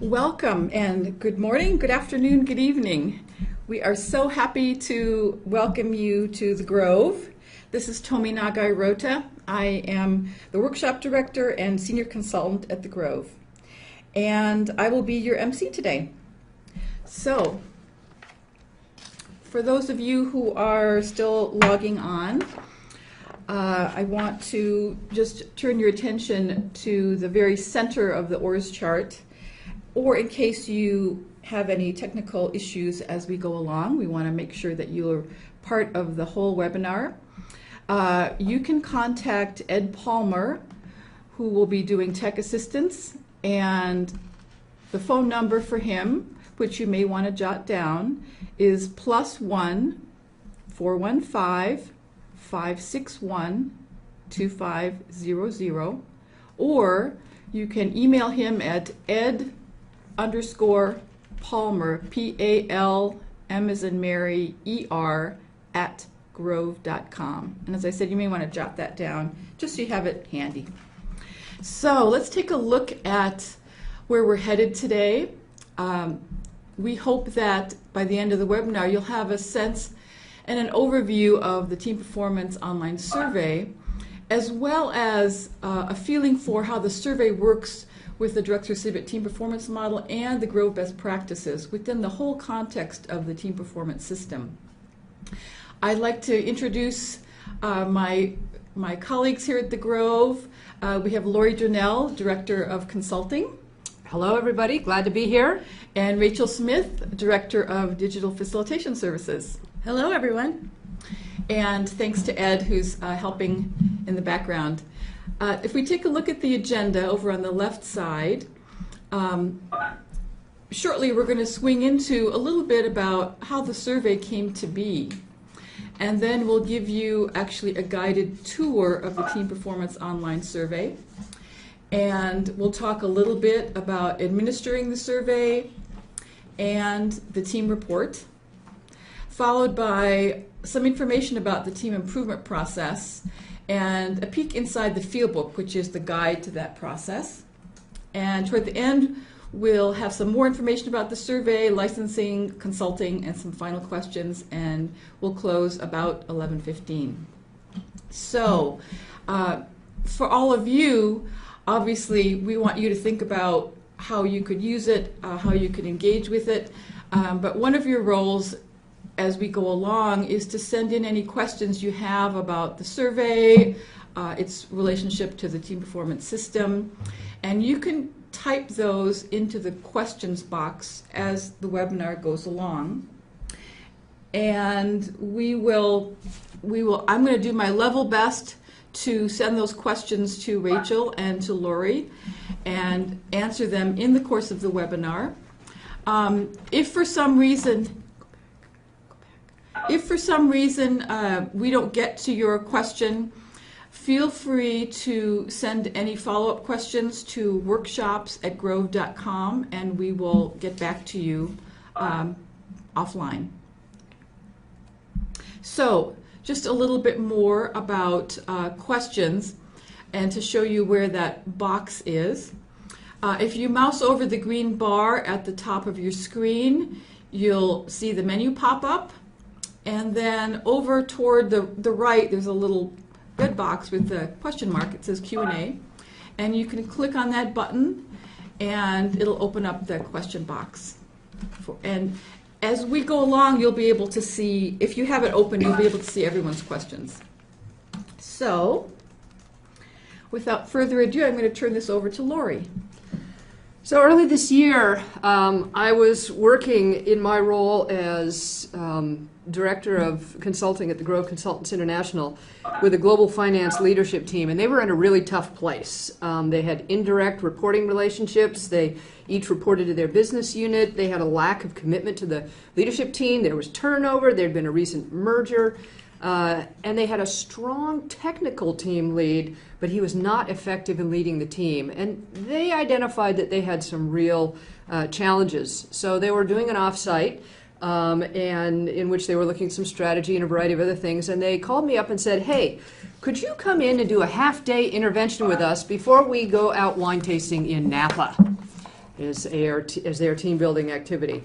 Welcome and good morning, good afternoon, good evening. We are so happy to welcome you to the Grove. This is Tomi Nagai-Rota. I am the workshop director and senior consultant at the Grove. And I will be your MC today. So, for those of you who are still logging on, I want to just turn your attention to the very center of the ORS chart. Or in case you have any technical issues as we go along, we want to make sure that you're part of the whole webinar. You can contact Ed Palmer, who will be doing tech assistance, and the phone number for him, which you may want to jot down, is +1 415 561 2500, or you can email him at ed_Palmer, PAL, M as in Mary, ER, @grove.com. And as I said, you may want to jot that down just so you have it handy. So let's take a look at where we're headed today. We hope that by the end of the webinar you'll have a sense and an overview of the Team Performance Online Survey, as well as a feeling for how the survey works with the direct-through team performance model and the Grove best practices within the whole context of the team performance system. I'd like to introduce my colleagues here at the Grove. We have Lori Durnell, Director of Consulting. Hello everybody, glad to be here. And Rachel Smith, Director of Digital Facilitation Services. Hello everyone. And thanks to Ed, who's helping in the background. If we take a look at the agenda over on the left side, shortly we're going to swing into a little bit about how the survey came to be. And then we'll give you actually a guided tour of the Team Performance Online Survey. And we'll talk a little bit about administering the survey and the team report, followed by some information about the team improvement process and a peek inside the Fieldbook, which is the guide to that process. And toward the end, we'll have some more information about the survey, licensing, consulting, and some final questions, and we'll close about 11:15. So, for all of you, obviously, we want you to think about how you could use it, how you could engage with it, but one of your roles as we go along is to send in any questions you have about the survey, its relationship to the team performance system, and you can type those into the questions box as the webinar goes along. And I'm going to do my level best to send those questions to Rachel and to Lori and answer them in the course of the webinar. If for some reason we don't get to your question, feel free to send any follow-up questions to workshops@grove.com and we will get back to you offline. So, just a little bit more about questions and to show you where that box is. If you mouse over the green bar at the top of your screen, you'll see the menu pop up. And then over toward the right, there's a little red box with the question mark. It says Q&A. And you can click on that button, and it'll open up the question box. And as we go along, you'll be able to see, if you have it open, you'll be able to see everyone's questions. So, without further ado, I'm going to turn this over to Lori. So early this year, I was working in my role as Director of Consulting at the Grove Consultants International with a global finance leadership team, and they were in a really tough place. They had indirect reporting relationships. They each reported to their business unit. They had a lack of commitment to the leadership team. There was turnover. There had been a recent merger. And they had a strong technical team lead, but he was not effective in leading the team. And they identified that they had some real challenges. So they were doing an offsite and in which they were looking at some strategy and a variety of other things. And they called me up and said, hey, could you come in and do a half-day intervention with us before we go out wine tasting in Napa? as their team building activity.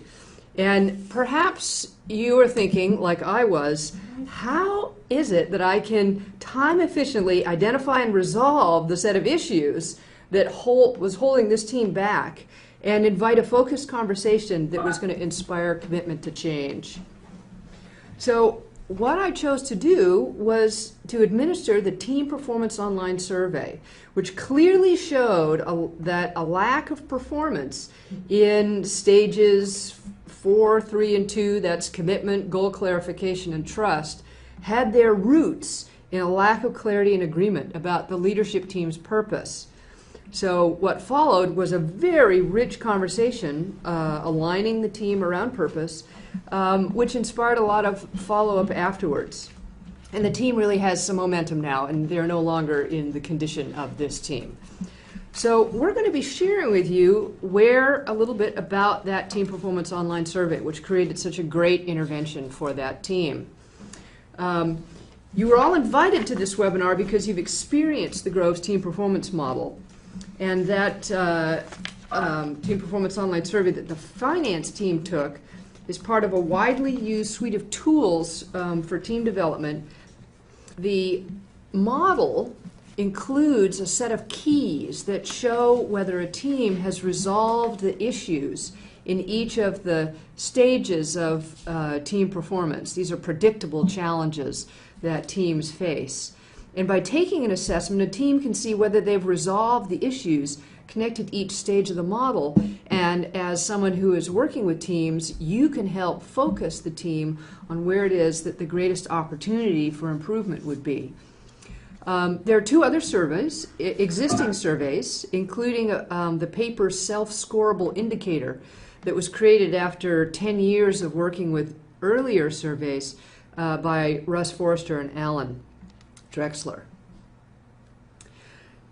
And perhaps you are thinking, like I was, how is it that I can time efficiently identify and resolve the set of issues that was holding this team back and invite a focused conversation that was going to inspire commitment to change? So what I chose to do was to administer the Team Performance Online Survey, which clearly showed that a lack of performance in stages 4, 3, and 2, that's commitment, goal clarification, and trust, had their roots in a lack of clarity and agreement about the leadership team's purpose. So what followed was a very rich conversation aligning the team around purpose, which inspired a lot of follow-up afterwards. And the team really has some momentum now, and they're no longer in the condition of this team. So we're going to be sharing with you a little bit about that Team Performance Online Survey, which created such a great intervention for that team. You were all invited to this webinar because you've experienced the Groves Team Performance Model, and that Team Performance Online Survey that the finance team took is part of a widely used suite of tools for team development. The model includes a set of keys that show whether a team has resolved the issues in each of the stages of team performance. These are predictable challenges that teams face. And by taking an assessment, a team can see whether they've resolved the issues connected to each stage of the model. And as someone who is working with teams, you can help focus the team on where it is that the greatest opportunity for improvement would be. There are 2 other surveys, existing surveys, including the paper's self-scorable indicator that was created after 10 years of working with earlier surveys by Russ Forrester and Alan Drexler.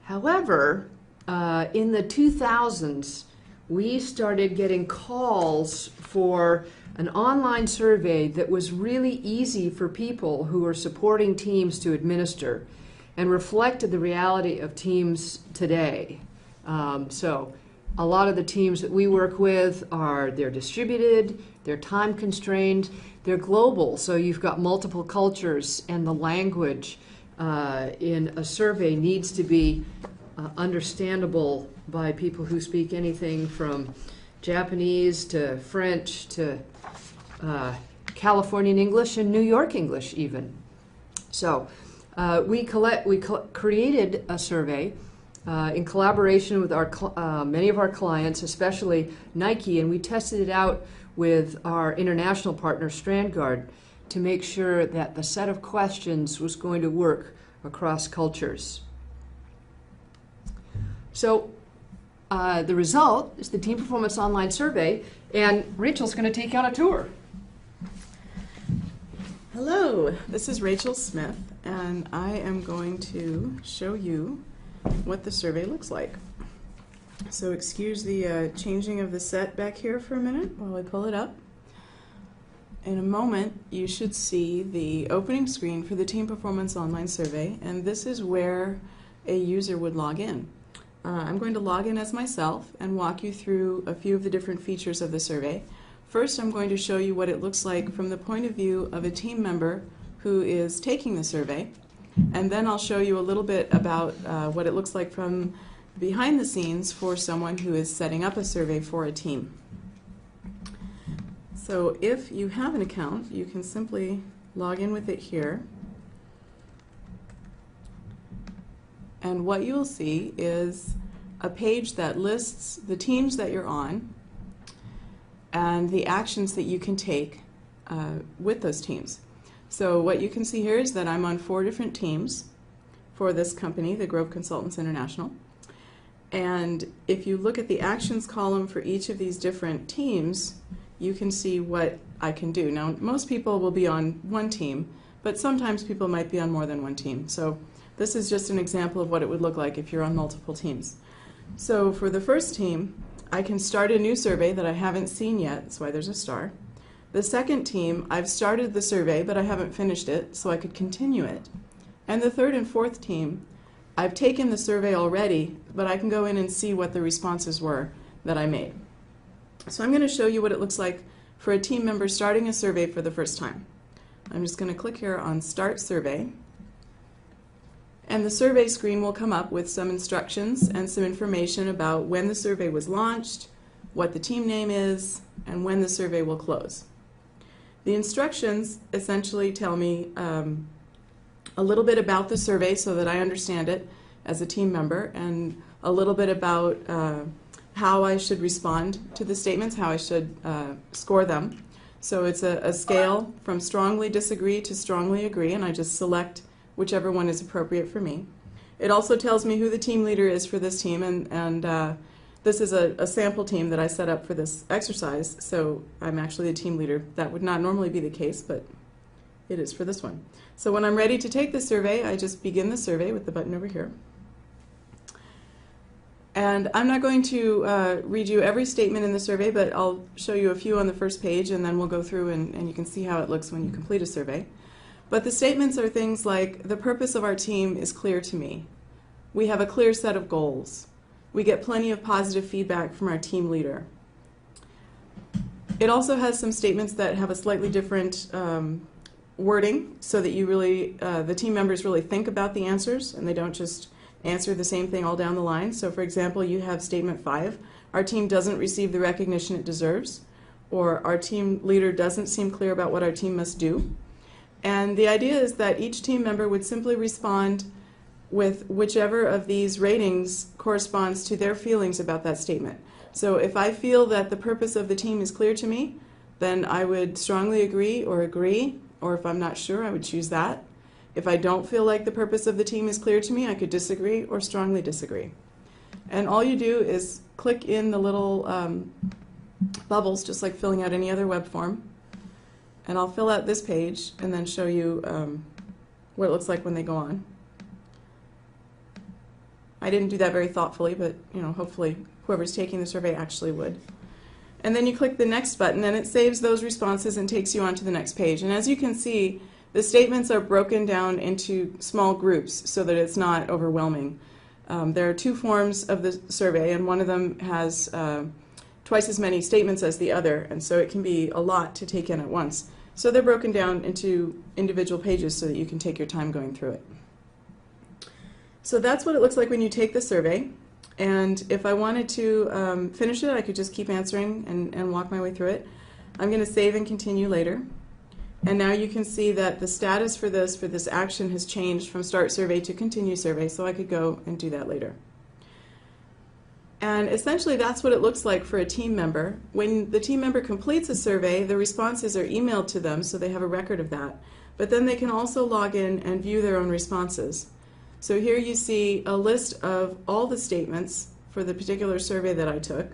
However, in the 2000s, we started getting calls for an online survey that was really easy for people who are supporting teams to administer and reflected the reality of teams today. So a lot of the teams that we work with they're distributed, they're time constrained, they're global, so you've got multiple cultures, and the language in a survey needs to be understandable by people who speak anything from Japanese to French to Californian English and New York English even. So we created a survey in collaboration with many of our clients, especially Nike, and we tested it out with our international partner, Strandguard, to make sure that the set of questions was going to work across cultures. So the result is the Team Performance Online Survey, and Rachel's going to take you on a tour. Hello, this is Rachel Smith, and I am going to show you what the survey looks like. So excuse the changing of the set back here for a minute while I pull it up. In a moment, you should see the opening screen for the Team Performance Online Survey, and this is where a user would log in. I'm going to log in as myself and walk you through a few of the different features of the survey. First, I'm going to show you what it looks like from the point of view of a team member who is taking the survey, and then I'll show you a little bit about what it looks like from behind the scenes for someone who is setting up a survey for a team. So if you have an account, you can simply log in with it here. And what you'll see is a page that lists the teams that you're on and the actions that you can take with those teams. So what you can see here is that I'm on 4 different teams for this company, the Grove Consultants International. And if you look at the actions column for each of these different teams, you can see what I can do. Now, most people will be on one team, but sometimes people might be on more than one team. So this is just an example of what it would look like if you're on multiple teams. So for the first team, I can start a new survey that I haven't seen yet. That's why there's a star. The second team, I've started the survey, but I haven't finished it, so I could continue it. And the third and fourth team, I've taken the survey already, but I can go in and see what the responses were that I made. So I'm going to show you what it looks like for a team member starting a survey for the first time. I'm just going to click here on Start Survey. And the survey screen will come up with some instructions and some information about when the survey was launched, what the team name is, and when the survey will close. The instructions essentially tell me a little bit about the survey so that I understand it as a team member, and a little bit about how I should respond to the statements, how I should score them. So it's a scale from strongly disagree to strongly agree, and I just select whichever one is appropriate for me. It also tells me who the team leader is for this team, and this is a sample team that I set up for this exercise, so I'm actually the team leader. That would not normally be the case, but it is for this one. So when I'm ready to take the survey, I just begin the survey with the button over here. And I'm not going to read you every statement in the survey, but I'll show you a few on the first page, and then we'll go through and you can see how it looks when you complete a survey. But the statements are things like, the purpose of our team is clear to me. We have a clear set of goals. We get plenty of positive feedback from our team leader. It also has some statements that have a slightly different wording so that you really, the team members really think about the answers and they don't just answer the same thing all down the line. So for example, you have statement 5, our team doesn't receive the recognition it deserves, or our team leader doesn't seem clear about what our team must do. And the idea is that each team member would simply respond with whichever of these ratings corresponds to their feelings about that statement. So if I feel that the purpose of the team is clear to me, then I would strongly agree, or if I'm not sure, I would choose that. If I don't feel like the purpose of the team is clear to me, I could disagree or strongly disagree. And all you do is click in the little bubbles, just like filling out any other web form. And I'll fill out this page and then show you what it looks like when they go on. I didn't do that very thoughtfully, but hopefully whoever's taking the survey actually would. And then you click the next button and it saves those responses and takes you on to the next page. And as you can see, the statements are broken down into small groups so that it's not overwhelming. There are 2 forms of the survey, and one of them has twice as many statements as the other, and so it can be a lot to take in at once. So they're broken down into individual pages so that you can take your time going through it. So that's what it looks like when you take the survey. And if I wanted to finish it, I could just keep answering and walk my way through it. I'm going to save and continue later. And now you can see that the status for this action has changed from Start Survey to Continue Survey, so I could go and do that later. And essentially that's what it looks like for a team member. When the team member completes a survey, the responses are emailed to them so they have a record of that. But then they can also log in and view their own responses. So here you see a list of all the statements for the particular survey that I took.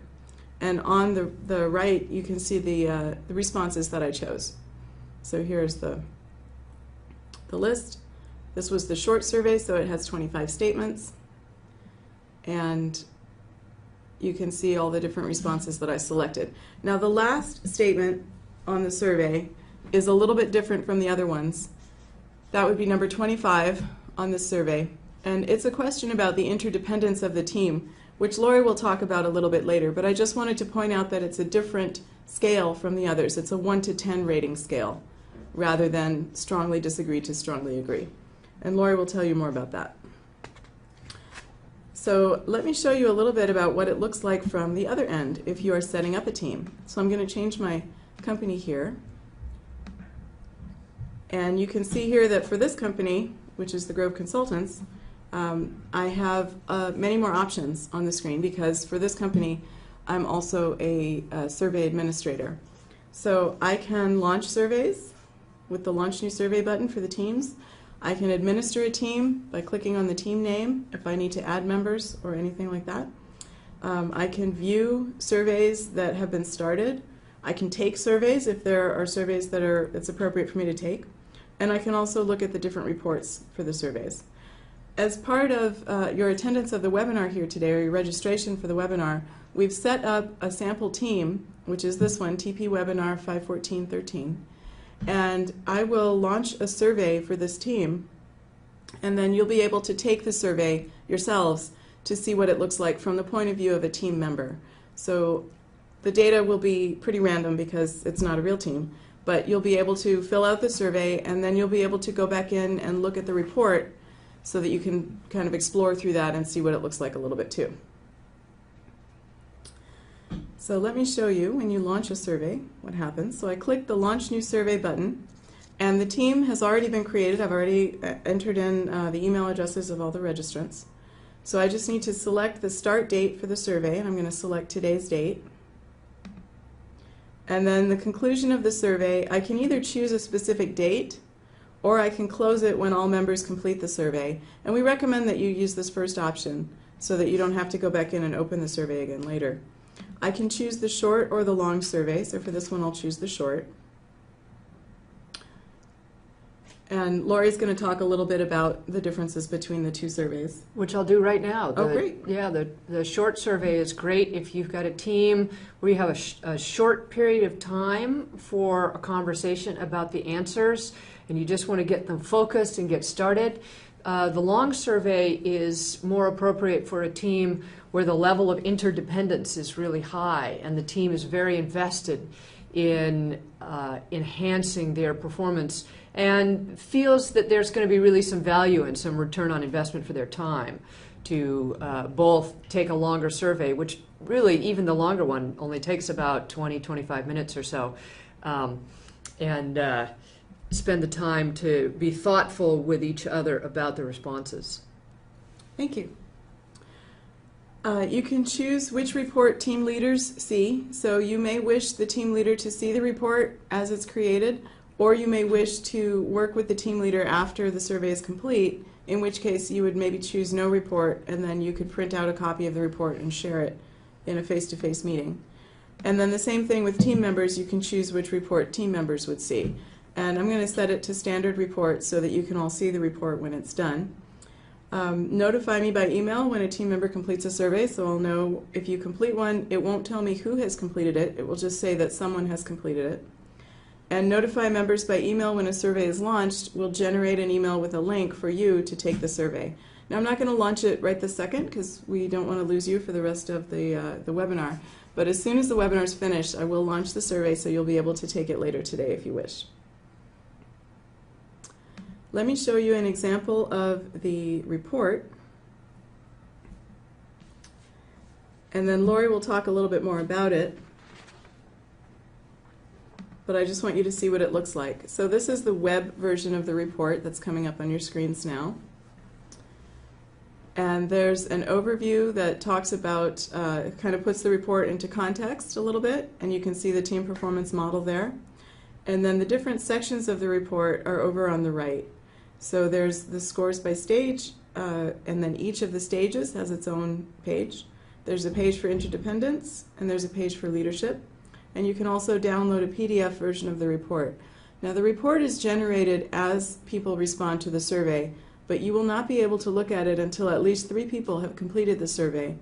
And on the right you can see the responses that I chose. So here's the list. This was the short survey, so it has 25 statements. And you can see all the different responses that I selected. Now the last statement on the survey is a little bit different from the other ones. That would be number 25 on this survey. And it's a question about the interdependence of the team, which Lori will talk about a little bit later. But I just wanted to point out that it's a different scale from the others. It's a 1 to 10 rating scale rather than strongly disagree to strongly agree. And Lori will tell you more about that. So let me show you a little bit about what it looks like from the other end if you are setting up a team. So I'm going to change my company here. And you can see here that for this company, which is the Grove Consultants, I have many more options on the screen because for this company, I'm also a survey administrator. So I can launch surveys with the Launch New Survey button for the teams. I can administer a team by clicking on the team name if I need to add members or anything like that. I can view surveys that have been started. I can take surveys if there are surveys that it's appropriate for me to take. And I can also look at the different reports for the surveys. As part of your attendance of the webinar here today, or your registration for the webinar, we've set up a sample team, which is this one, TP Webinar 51413. And I will launch a survey for this team, and then you'll be able to take the survey yourselves to see what it looks like from the point of view of a team member. So the data will be pretty random because it's not a real team, but you'll be able to fill out the survey, and then you'll be able to go back in and look at the report so that you can kind of explore through that and see what it looks like a little bit too. So let me show you when you launch a survey what happens. So I click the Launch New Survey button, and the team has already been created. I've already entered in the email addresses of all the registrants. So I just need to select the start date for the survey, and I'm going to select today's date. And then the conclusion of the survey, I can either choose a specific date or I can close it when all members complete the survey. And we recommend that you use this first option so that you don't have to go back in and open the survey again later. I can choose the short or the long survey, so for this one I'll choose the short. And Lori's going to talk a little bit about the differences between the two surveys. Which I'll do right now. Oh, great. Yeah, the short survey is great if you've got a team where you have a short period of time for a conversation about the answers and you just want to get them focused and get started. The long survey is more appropriate for a team where the level of interdependence is really high and the team is very invested in enhancing their performance and feels that there's going to be really some value and some return on investment for their time to both take a longer survey, which really even the longer one only takes about 20-25 minutes or so, and spend the time to be thoughtful with each other about the responses. Thank you. You can choose which report team leaders see. So you may wish the team leader to see the report as it's created, or you may wish to work with the team leader after the survey is complete, in which case you would maybe choose no report, and then you could print out a copy of the report and share it in a face-to-face meeting. And then the same thing with team members, you can choose which report team members would see. And I'm going to set it to standard report so that you can all see the report when it's done. Notify me by email when a team member completes a survey, so I'll know if you complete one. It won't tell me who has completed it. It will just say that someone has completed it. And notify members by email when a survey is launched. We'll generate an email with a link for you to take the survey. Now I'm not going to launch it right this second because we don't want to lose you for the rest of the webinar. But as soon as the webinar is finished, I will launch the survey so you'll be able to take it later today if you wish. Let me show you an example of the report. And then Lori will talk a little bit more about it. But I just want you to see what it looks like. So this is the web version of the report that's coming up on your screens now. And there's an overview that talks about, kind of puts the report into context a little bit, and you can see the team performance model there. And then the different sections of the report are over on the right. So there's the scores by stage, and then each of the stages has its own page. There's a page for interdependence, and there's a page for leadership. And you can also download a PDF version of the report. Now the report is generated as people respond to the survey, but you will not be able to look at it until at least 3 people have completed the survey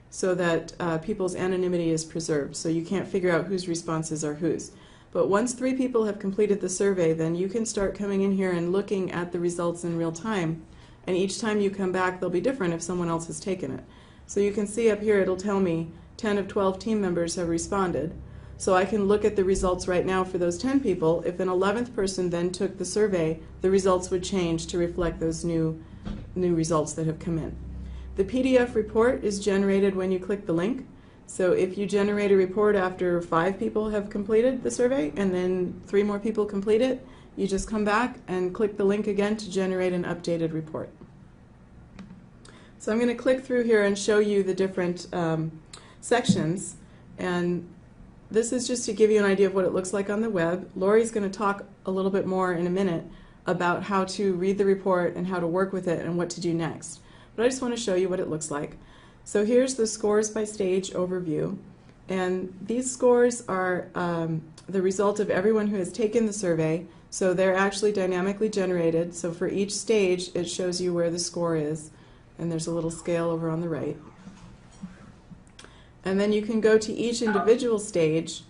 so that people's anonymity is preserved. So you can't figure out whose responses are whose. But once 3 people have completed the survey, then you can start coming in here and looking at the results in real time. And each time you come back, they'll be different if someone else has taken it. So you can see up here, it'll tell me 10 of 12 team members have responded. So I can look at the results right now for those 10 people. If an 11th person then took the survey, the results would change to reflect those new results that have come in. The PDF report is generated when you click the link. So if you generate a report after 5 people have completed the survey and then 3 more people complete it, you just come back and click the link again to generate an updated report. So I'm going to click through here and show you the different sections. And this is just to give you an idea of what it looks like on the web. Lori's going to talk a little bit more in a minute about how to read the report and how to work with it and what to do next. But I just want to show you what it looks like. So here's the scores by stage overview. And these scores are the result of everyone who has taken the survey. So they're actually dynamically generated. So for each stage, it shows you where the score is. And there's a little scale over on the right. And then you can go to each individual stage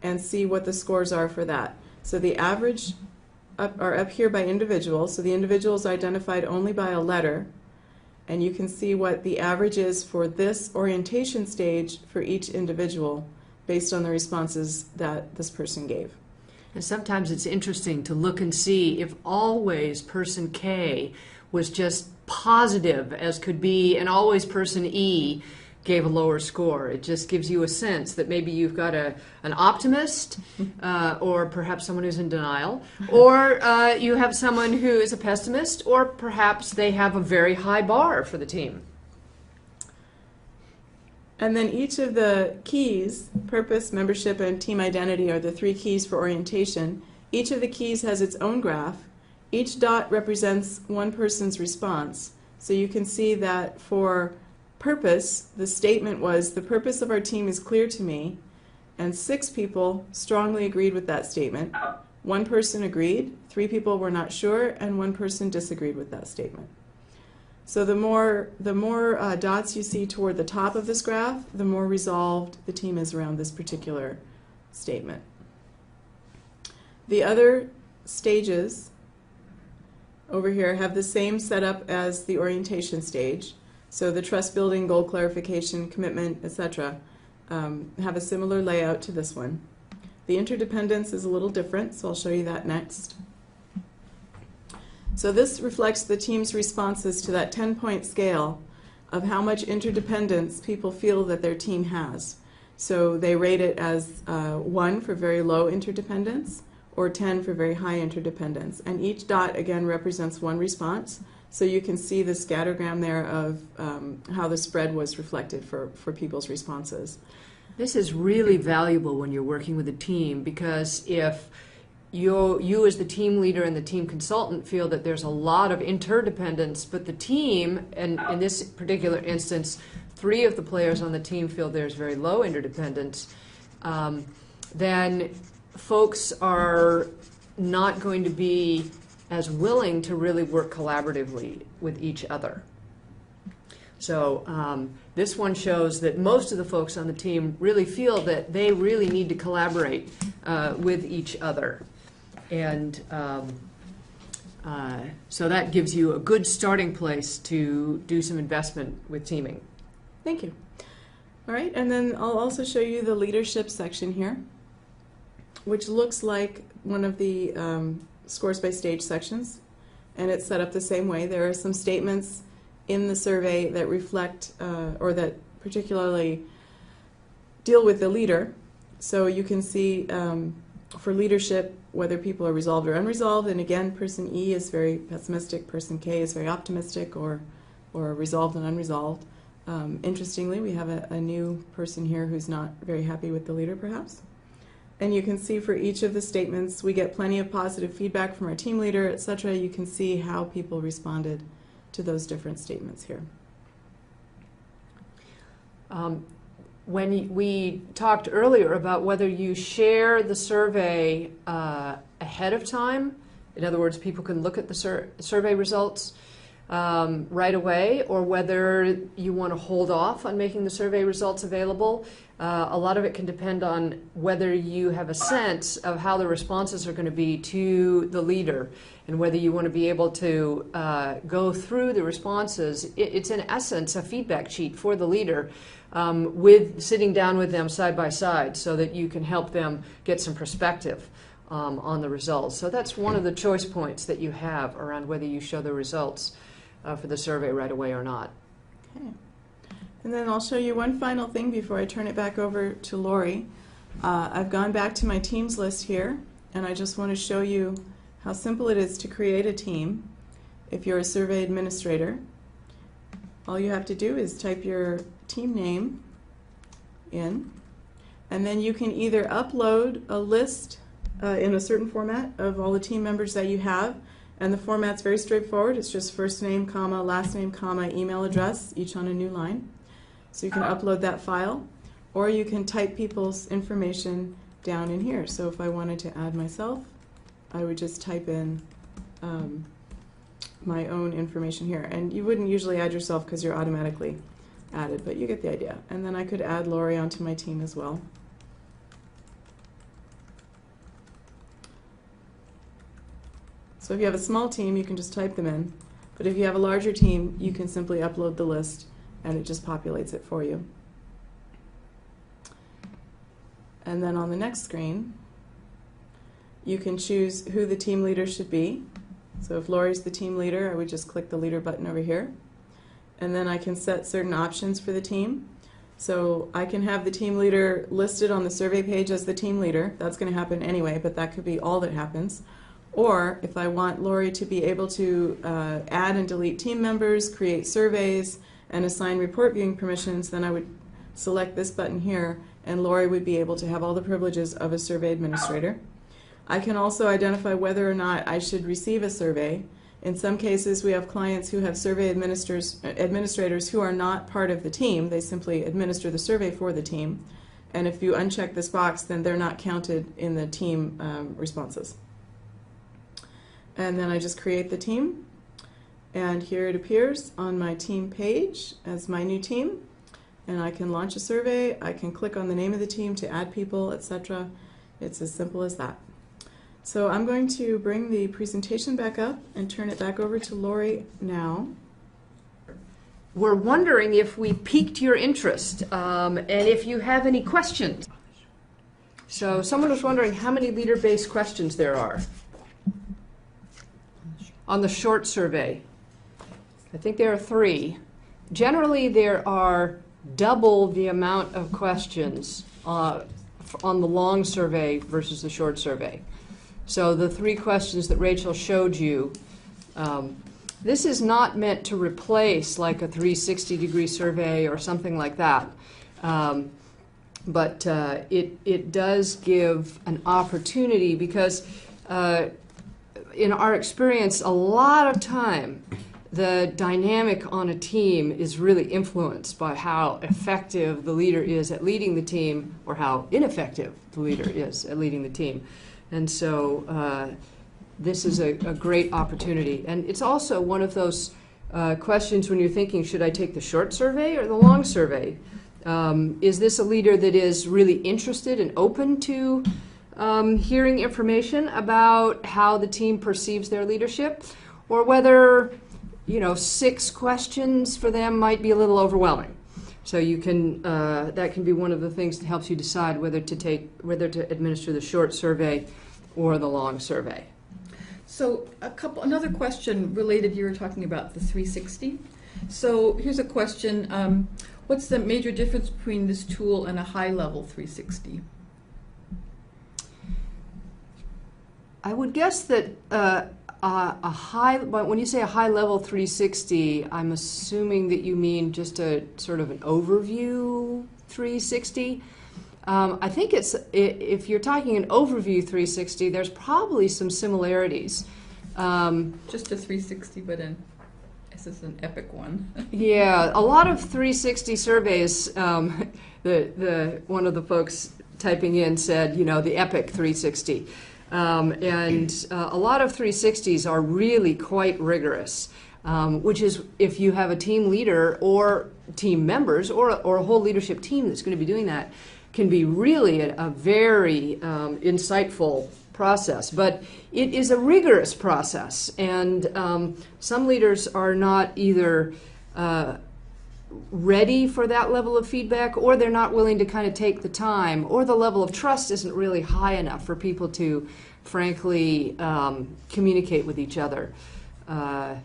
and see what the scores are for that. So the average are up here by individual. So the individual is identified only by a letter. And you can see what the average is for this orientation stage for each individual based on the responses that this person gave. And sometimes it's interesting to look and see if always person K was just positive as could be, and always person E gave a lower score. It just gives you a sense that maybe you've got an optimist, or perhaps someone who's in denial, or you have someone who is a pessimist, or perhaps they have a very high bar for the team. And then each of the keys, purpose, membership, and team identity, are the three keys for orientation. Each of the keys has its own graph. Each dot represents one person's response. So you can see that for purpose, the statement was, the purpose of our team is clear to me, and 6 people strongly agreed with that statement. 1 person agreed, 3 people were not sure, and 1 person disagreed with that statement. So the more dots you see toward the top of this graph, the more resolved the team is around this particular statement. The other stages over here have the same setup as the orientation stage. So the trust building, goal clarification, commitment, etc. Have a similar layout to this one. The interdependence is a little different, so I'll show you that next. So this reflects the team's responses to that 10-point scale of how much interdependence people feel that their team has. So they rate it as 1 for very low interdependence, or 10 for very high interdependence. And each dot, again, represents one response. So you can see the scattergram there of how the spread was reflected for people's responses. This is really valuable when you're working with a team, because if you as the team leader and the team consultant feel that there's a lot of interdependence, but the team, and in this particular instance, 3 of the players on the team feel there's very low interdependence, then folks are not going to be as willing to really work collaboratively with each other. So this one shows that most of the folks on the team really feel that they really need to collaborate with each other. And so that gives you a good starting place to do some investment with teaming. Thank you. All right, and then I'll also show you the leadership section here, which looks like one of the scores by stage sections, and it's set up the same way. There are some statements in the survey that reflect or that particularly deal with the leader. So you can see for leadership whether people are resolved or unresolved, and again, person E is very pessimistic, person K is very optimistic, or resolved and unresolved. Interestingly, we have a new person here who's not very happy with the leader, perhaps. And you can see for each of the statements, we get plenty of positive feedback from our team leader, etc. You can see how people responded to those different statements here. When we talked earlier about whether you share the survey ahead of time, in other words, people can look at the survey results right away, or whether you want to hold off on making the survey results available. A lot of it can depend on whether you have a sense of how the responses are going to be to the leader, and whether you want to be able to go through the responses. It's in essence a feedback sheet for the leader, with sitting down with them side by side so that you can help them get some perspective on the results. So that's one of the choice points that you have around whether you show the results for the survey right away or not. Okay. And then I'll show you one final thing before I turn it back over to Lori. I've gone back to my teams list here, and I just want to show you how simple it is to create a team if you're a survey administrator. All you have to do is type your team name in, and then you can either upload a list in a certain format of all the team members that you have, and the format's very straightforward. It's just first name, comma, last name, comma, email address, each on a new line. So you can upload that file, or you can type people's information down in here. So if I wanted to add myself, I would just type in my own information here. And you wouldn't usually add yourself because you're automatically added, but you get the idea. And then I could add Lori onto my team as well. So if you have a small team, you can just type them in. But if you have a larger team, you can simply upload the list and it just populates it for you. And then on the next screen, you can choose who the team leader should be. So if Lori's the team leader, I would just click the leader button over here. And then I can set certain options for the team. So I can have the team leader listed on the survey page as the team leader. That's going to happen anyway, but that could be all that happens. Or if I want Lori to be able to add and delete team members, create surveys, and assign report viewing permissions, then I would select this button here, and Lori would be able to have all the privileges of a survey administrator. I can also identify whether or not I should receive a survey. In some cases, we have clients who have survey administrators who are not part of the team. They simply administer the survey for the team. And if you uncheck this box, then they're not counted in the team responses. And then I just create the team. And here it appears on my team page as my new team. And I can launch a survey. I can click on the name of the team to add people, etc. It's as simple as that. So I'm going to bring the presentation back up and turn it back over to Lori now. We're wondering if we piqued your interest and if you have any questions. So someone was wondering how many leader-based questions there are on the short survey. I think there are 3. Generally, there are double the amount of questions on the long survey versus the short survey. So the 3 questions that Rachel showed you, this is not meant to replace like a 360-degree survey or something like that. But it does give an opportunity because in our experience, a lot of time, the dynamic on a team is really influenced by how effective the leader is at leading the team or how ineffective the leader is at leading the team. And so this is a great opportunity. And it's also one of those questions when you're thinking, should I take the short survey or the long survey? Is this a leader that is really interested and open to hearing information about how the team perceives their leadership? Or whether 6 questions for them might be a little overwhelming. So you can that can be one of the things that helps you decide whether to administer the short survey or the long survey. So another question related, you were talking about the 360. So here's a question, what's the major difference between this tool and a high-level 360? I would guess that when you say a high-level 360, I'm assuming that you mean just a sort of an overview 360. I think if you're talking an overview 360, there's probably some similarities. Just a 360, but this is an epic one. Yeah, a lot of 360 surveys. One of the folks typing in said, the epic 360. And a lot of 360s are really quite rigorous, which is if you have a team leader or team members or a whole leadership team that's going to be doing that, can be really a very insightful process. But it is a rigorous process, and some leaders are not either ready for that level of feedback, or they're not willing to kind of take the time, or the level of trust isn't really high enough for people to frankly communicate with each other. I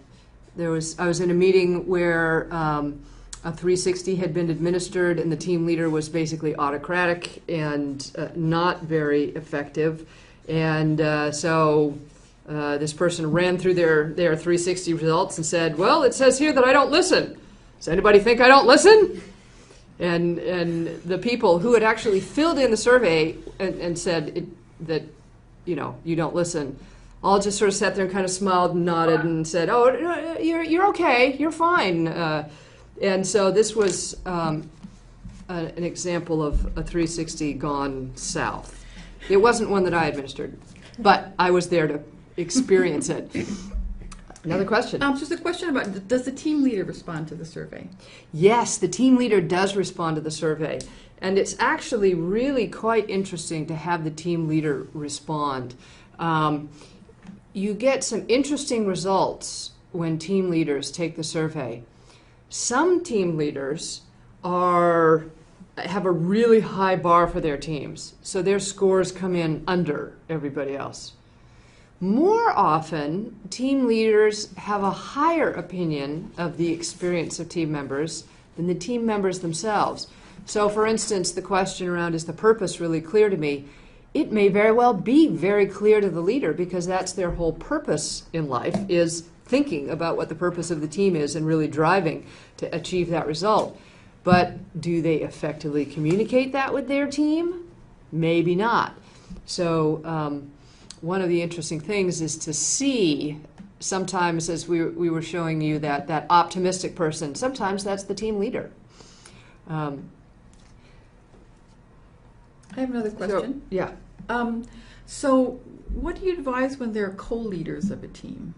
was in a meeting where a 360 had been administered and the team leader was basically autocratic and not very effective, and so this person ran through their 360 results and said, well, it says here that I don't listen. Does anybody think I don't listen? And the people who had actually filled in the survey and said that you don't listen, all just sort of sat there and kind of smiled and nodded and said, oh, you're okay, you're fine. And so this was an example of a 360 gone south. It wasn't one that I administered, but I was there to experience it. Another question. Just a question about, does the team leader respond to the survey? Yes, the team leader does respond to the survey. And it's actually really quite interesting to have the team leader respond. You get some interesting results when team leaders take the survey. Some team leaders have a really high bar for their teams, so their scores come in under everybody else. More often, team leaders have a higher opinion of the experience of team members than the team members themselves. So, for instance, the question around, is the purpose really clear to me? It may very well be very clear to the leader, because that's their whole purpose in life, is thinking about what the purpose of the team is and really driving to achieve that result. But do they effectively communicate that with their team? Maybe not. So one of the interesting things is to see, sometimes, as we were showing you, that optimistic person, sometimes that's the team leader. I have another question. So, yeah. So what do you advise when there are co-leaders of a team?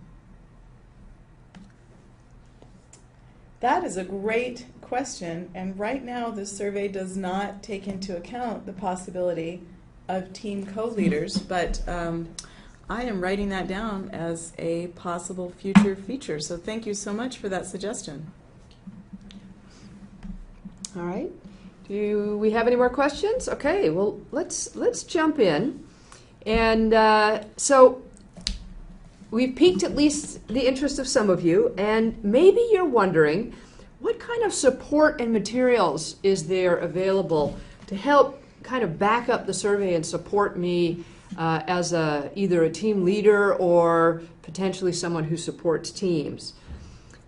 That is a great question, and right now the survey does not take into account the possibility of team co-leaders, but I am writing that down as a possible future feature, so thank you so much for that suggestion. All right. Do we have any more questions? Okay, well, let's jump in. And so we've piqued at least the interest of some of you, and maybe you're wondering, what kind of support and materials is there available to help kind of back up the survey and support me as either a team leader or potentially someone who supports teams?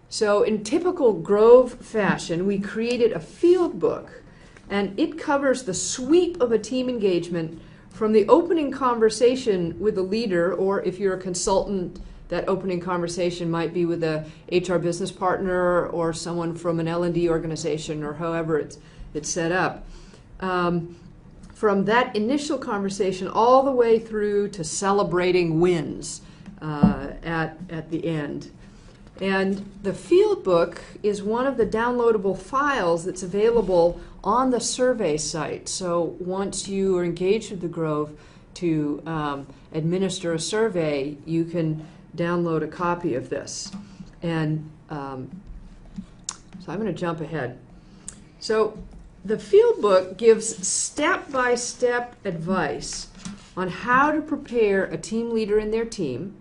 So in typical Grove fashion, we created a field book, and it covers the sweep of a team engagement from the opening conversation with the leader, or if you're a consultant, that opening conversation might be with a HR business partner or someone from an L&D organization, or however it's set up. From that initial conversation all the way through to celebrating wins at the end. And the field book is one of the downloadable files that's available on the survey site. So once you are engaged with the Grove to administer a survey, you can download a copy of this. And so I'm going to jump ahead. So the field book gives step-by-step advice on how to prepare a team leader in their team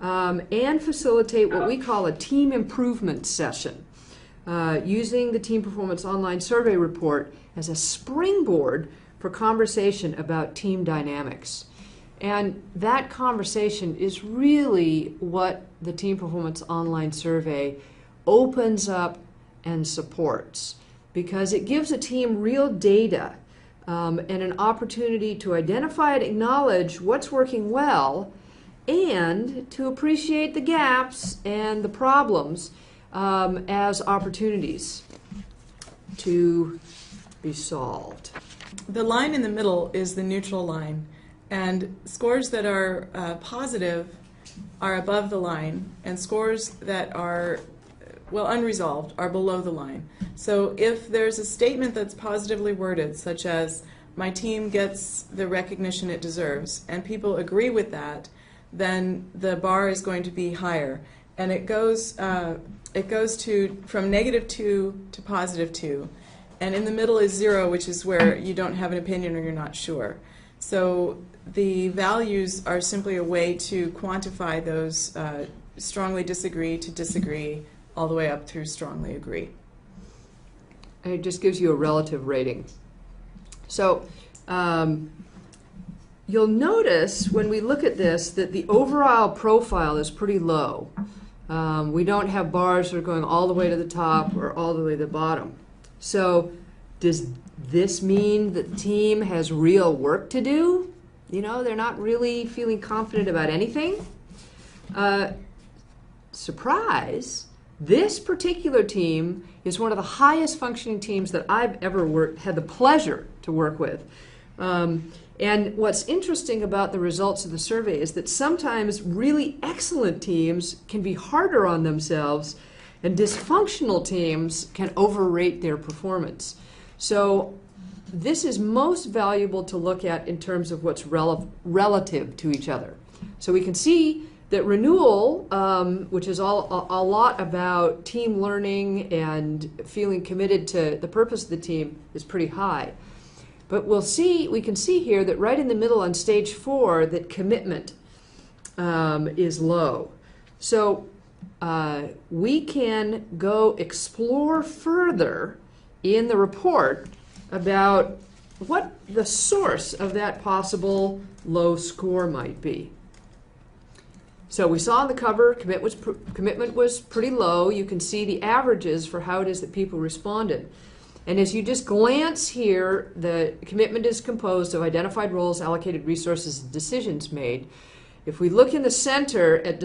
and facilitate what we call a team improvement session, using the Team Performance Online Survey Report as a springboard for conversation about team dynamics. And that conversation is really what the Team Performance Online Survey opens up and supports, because it gives a team real data and an opportunity to identify and acknowledge what's working well, and to appreciate the gaps and the problems as opportunities to be solved. The line in the middle is the neutral line, and scores that are positive are above the line, and scores that are, well, unresolved are below the line. So if there's a statement that's positively worded, such as, my team gets the recognition it deserves, and people agree with that, then the bar is going to be higher. And it goes to from -2 to +2. And in the middle is 0, which is where you don't have an opinion or you're not sure. So the values are simply a way to quantify those strongly disagree to disagree, all the way up through strongly agree. And it just gives you a relative rating. So you'll notice when we look at this that the overall profile is pretty low. We don't have bars that are going all the way to the top or all the way to the bottom. So does this mean that the team has real work to do? You know, they're not really feeling confident about anything? Surprise! This particular team is one of the highest functioning teams that I've ever had the pleasure to work with. And what's interesting about the results of the survey is that sometimes really excellent teams can be harder on themselves, and dysfunctional teams can overrate their performance. So this is most valuable to look at in terms of what's relative to each other. So we can see that renewal, which is a lot about team learning and feeling committed to the purpose of the team, is pretty high. But we can see here that right in the middle on stage 4 that commitment is low. So we can go explore further in the report about what the source of that possible low score might be. So we saw on the cover commitment was pretty low. You can see the averages for how it is that people responded. And as you just glance here, the commitment is composed of identified roles, allocated resources, and decisions made. If we look in the center at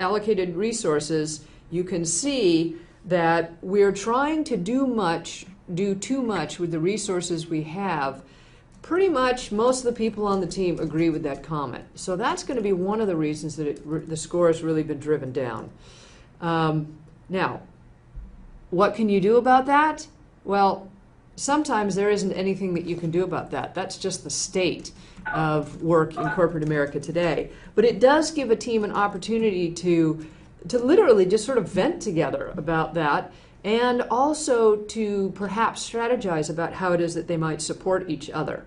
allocated resources, you can see that we're trying to do too much with the resources we have. Pretty much most of the people on the team agree with that comment. So that's going to be one of the reasons that the score has really been driven down. Now, what can you do about that? Well, sometimes there isn't anything that you can do about that. That's just the state of work in corporate America today. But it does give a team an opportunity to literally just sort of vent together about that, and also to perhaps strategize about how it is that they might support each other.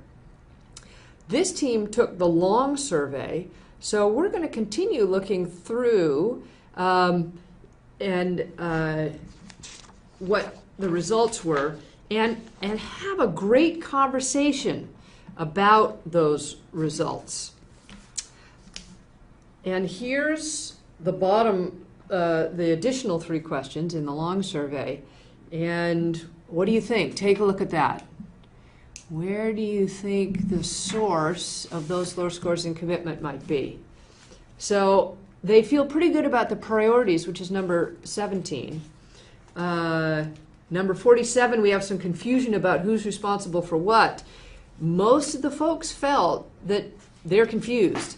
This team took the long survey, so we're going to continue looking through what the results were, and have a great conversation about those results. And here's the bottom, the additional 3 questions in the long survey. And what do you think? Take a look at that. Where do you think the source of those low scores in commitment might be? So they feel pretty good about the priorities, which is number 17. Number 47, we have some confusion about who's responsible for what. Most of the folks felt that they're confused.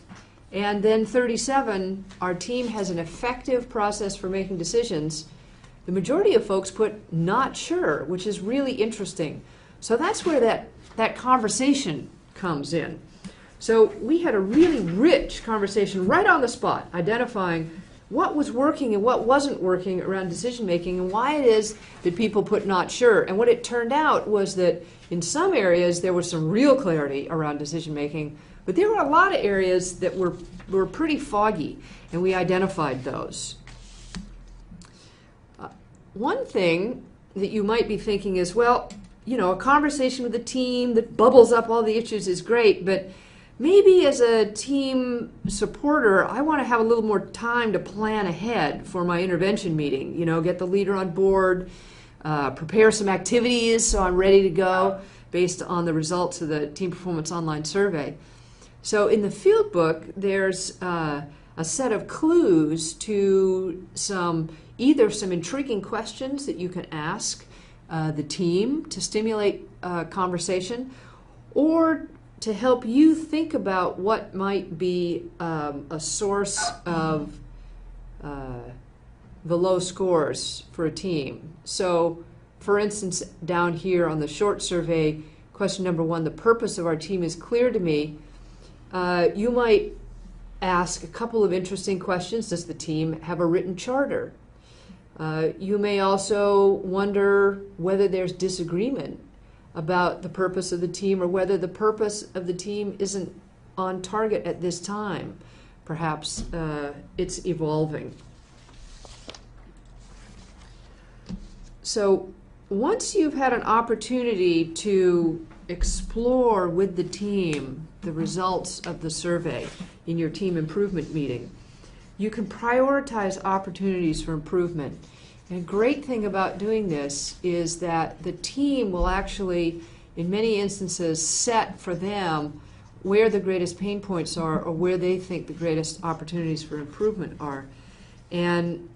And then 37, our team has an effective process for making decisions. The majority of folks put not sure, which is really interesting. So that's where that conversation comes in. So we had a really rich conversation right on the spot, identifying what was working and what wasn't working around decision making, and why it is that people put not sure. And what it turned out was that in some areas there was some real clarity around decision making, but there were a lot of areas that were pretty foggy, and we identified those. One thing that you might be thinking is, well, you know, a conversation with a team that bubbles up all the issues is great, but maybe as a team supporter, I want to have a little more time to plan ahead for my intervention meeting. You know, get the leader on board, prepare some activities so I'm ready to go based on the results of the Team Performance Online Survey. So in the Fieldbook, there's a set of clues to either some intriguing questions that you can ask the team to stimulate conversation, or to help you think about what might be a source of the low scores for a team. So, for instance, down here on the short survey, question number 1, the purpose of our team is clear to me. You might ask a couple of interesting questions. Does the team have a written charter? You may also wonder whether there's disagreement about the purpose of the team, or whether the purpose of the team isn't on target at this time. Perhaps it's evolving. So once you've had an opportunity to explore with the team the results of the survey in your team improvement meeting, you can prioritize opportunities for improvement. And a great thing about doing this is that the team will actually, in many instances, set for them where the greatest pain points are, or where they think the greatest opportunities for improvement are. And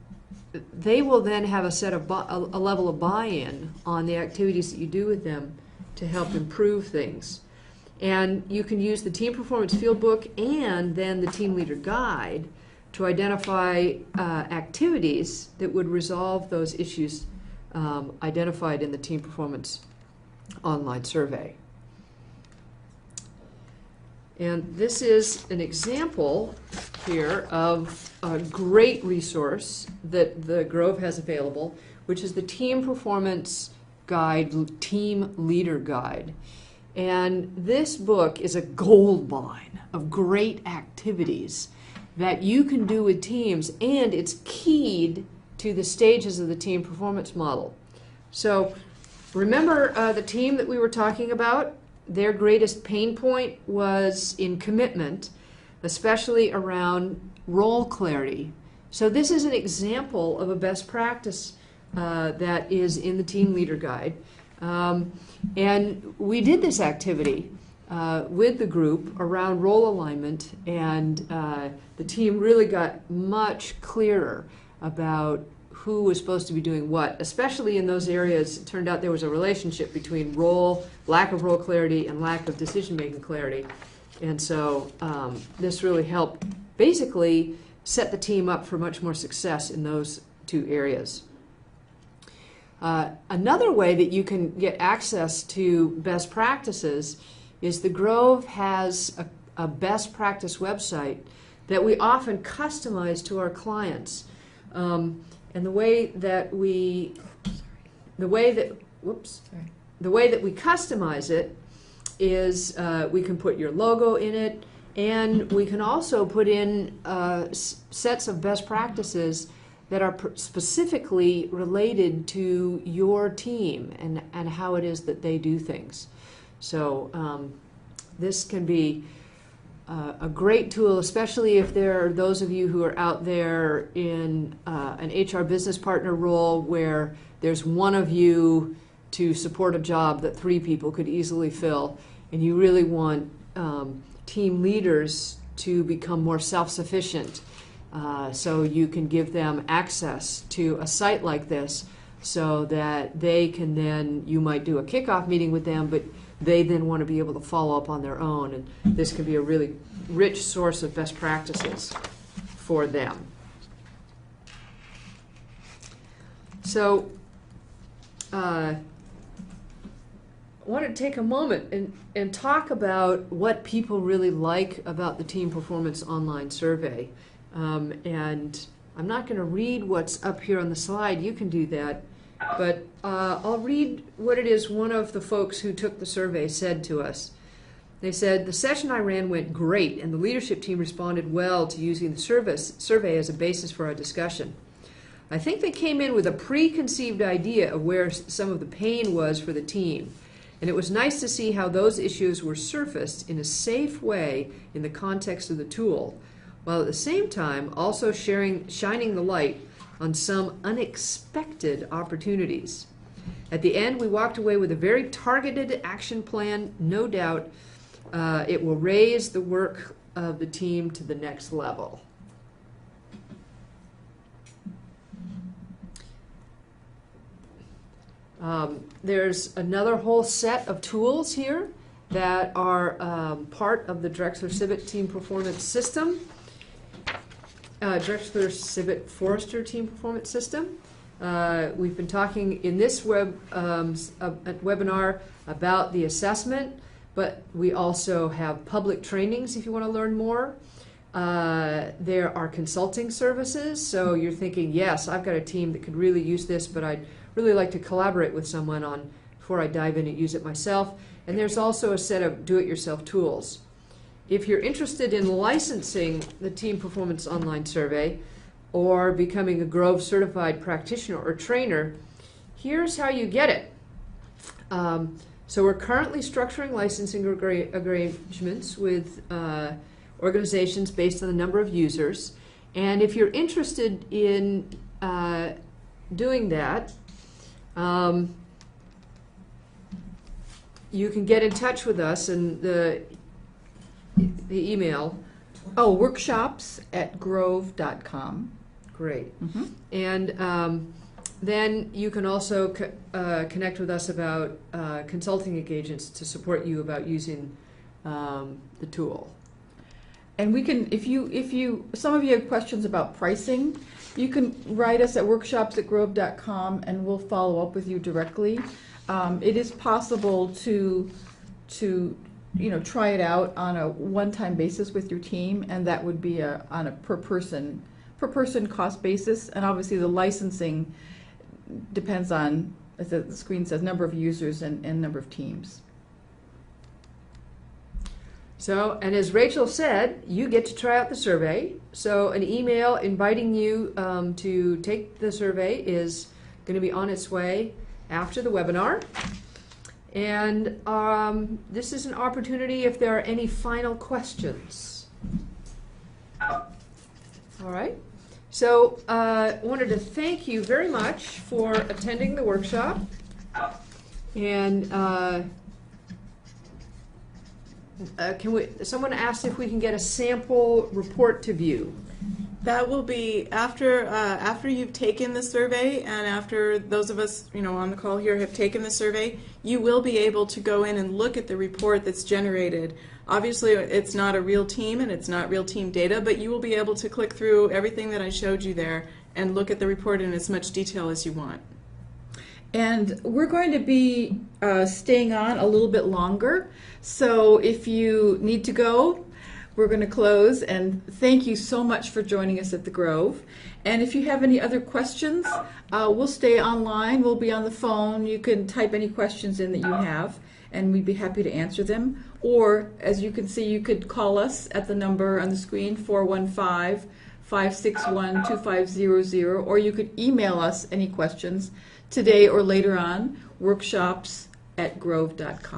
they will then have a level of buy-in on the activities that you do with them to help improve things. And you can use the Team Performance Fieldbook and then the Team Leader Guide to identify activities that would resolve those issues identified in the Team Performance Online Survey. And this is an example here of a great resource that the Grove has available, which is the Team Performance Guide, Team Leader Guide. And this book is a gold mine of great activities that you can do with teams, and it's keyed to the stages of the team performance model. So remember the team that we were talking about? Their greatest pain point was in commitment, especially around role clarity. So this is an example of a best practice that is in the Team Leader Guide. And we did this activity with the group around role alignment, and the team really got much clearer about who was supposed to be doing what, especially in those areas. It turned out there was a relationship between lack of role clarity and lack of decision-making clarity. And so this really helped basically set the team up for much more success in those two areas. Another way that you can get access to best practices is the Grove has a best practice website that we often customize to our clients. And the way that we customize it is we can put your logo in it, and we can also put in sets of best practices that are specifically related to your team and how it is that they do things. So this can be a great tool, especially if there are those of you who are out there in an HR business partner role where there's one of you to support a job that 3 people could easily fill, and you really want team leaders to become more self-sufficient. So you can give them access to a site like this so that they can then, you might do a kickoff meeting with them, but they then want to be able to follow up on their own. And this can be a really rich source of best practices for them. So I want to take a moment and talk about what people really like about the Team Performance Online Survey. And I'm not going to read what's up here on the slide. You can do that. But I'll read what it is one of the folks who took the survey said to us. They said, "The session I ran went great, and the leadership team responded well to using the survey as a basis for our discussion. I think they came in with a preconceived idea of where some of the pain was for the team, and it was nice to see how those issues were surfaced in a safe way in the context of the tool, while at the same time also shining the light on some unexpected opportunities. At the end, we walked away with a very targeted action plan. No doubt it will raise the work of the team to the next level." There's another whole set of tools here that are part of the Drexler Civic Team Performance System. Drexler Civic Forrester Team Performance System. We've been talking in this webinar about the assessment, but we also have public trainings if you want to learn more. There are consulting services, so you're thinking, yes, I've got a team that could really use this, but I'd really like to collaborate with someone on before I dive in and use it myself. And there's also a set of do-it-yourself tools. If you're interested in licensing the Team Performance Online Survey or becoming a Grove certified practitioner or trainer, here's how you get it. So we're currently structuring licensing arrangements with organizations based on the number of users. And if you're interested in doing that, you can get in touch with us, and the email. Oh, workshops@grove.com. Great. Mm-hmm. And then you can also connect with us about consulting engagements to support you about using the tool. And we can, if you, some of you have questions about pricing, you can write us at workshops@grove.com and we'll follow up with you directly. It is possible to try it out on a one-time basis with your team, and that would be on a per person cost basis. And obviously the licensing depends on, as the screen says, number of users and number of teams. So, and as Rachel said, you get to try out the survey. So an email inviting you to take the survey is going to be on its way after the webinar. And this is an opportunity if there are any final questions. All right. So I wanted to thank you very much for attending the workshop. And someone asked if we can get a sample report to view. That will be after you've taken the survey, and after those of us on the call here have taken the survey, you will be able to go in and look at the report that's generated. Obviously, it's not a real team and it's not real team data, but you will be able to click through everything that I showed you there and look at the report in as much detail as you want. And we're going to be staying on a little bit longer, so if you need to go, we're going to close, and thank you so much for joining us at the Grove. And if you have any other questions, we'll stay online, we'll be on the phone, you can type any questions in that you have, and we'd be happy to answer them. Or, as you can see, you could call us at the number on the screen, 415-561-2500, or you could email us any questions today or later on, workshops@grove.com.